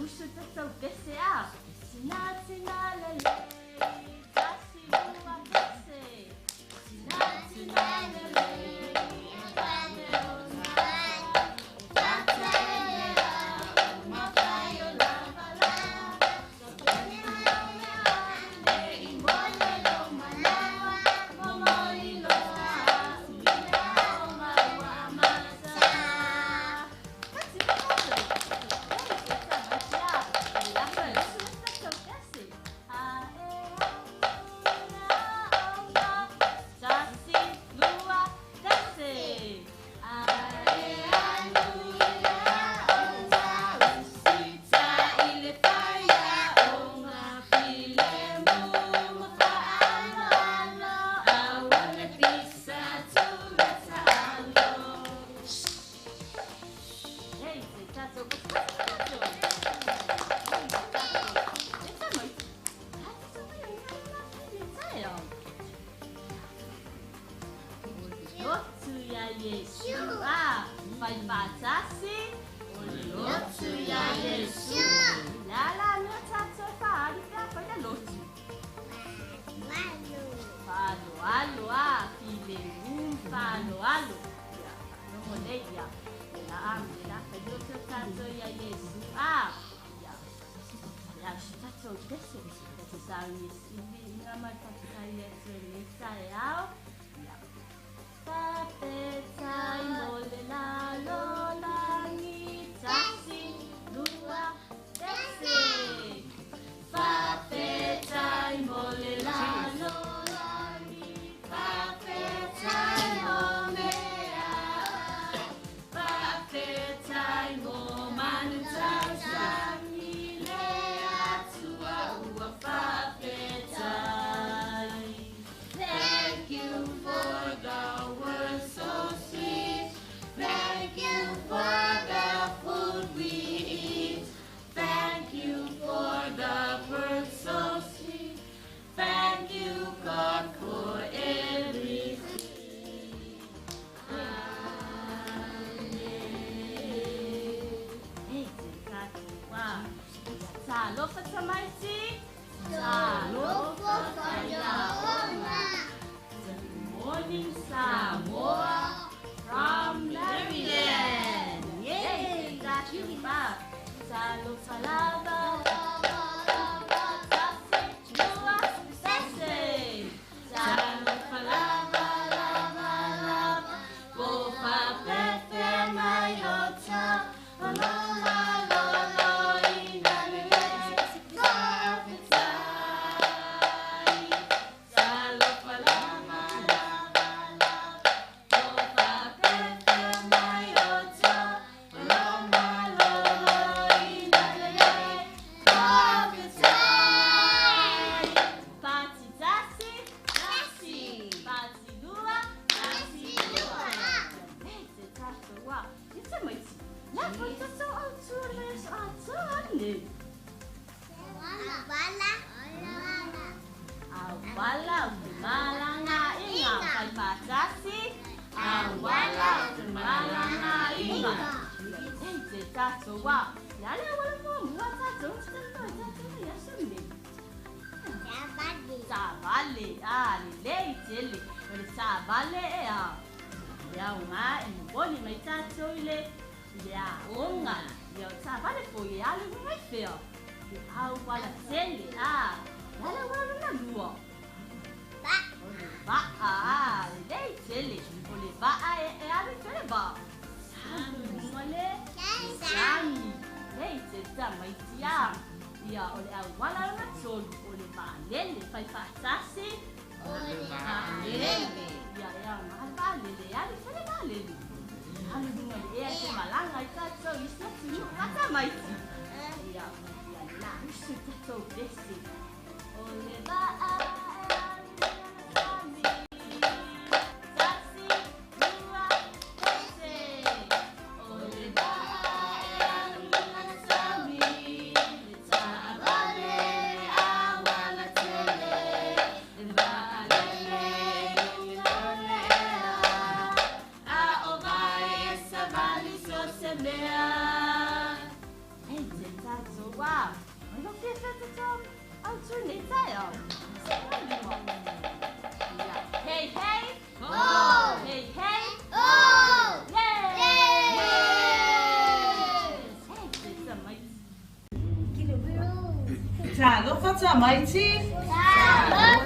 uso tatou kese a. Sina tina lele. Tasi lua kese. Sina tina lele. Morning Samoa from Meriland. Yay! TV5 Samoa. Awala malanga inga kay patasi. Awala malanga inga. Ente tato wa. Yale wala mo wa tato tato tato yasumi. Sabale le tele. Wala sabale ya uma mboni mai tato ile ya unga. Ya sabale po yale mai feo. Au wala tele yale wala na luo. Ba lei tele ole ba ave tele ba mole sami lei teta mai tia ia ole wala na sol ole ba lele fai fatasi ole ba lele ia ma lele ave tele ba lele ave dunga e malanga ita so isa tu kata mai ia la usu to desi ole ba 做啊，我都记得这种，做你在哦。嘿嘿，哦，嘿嘿，哦，耶！Ciao, lo facciamo ai sì? Ciao!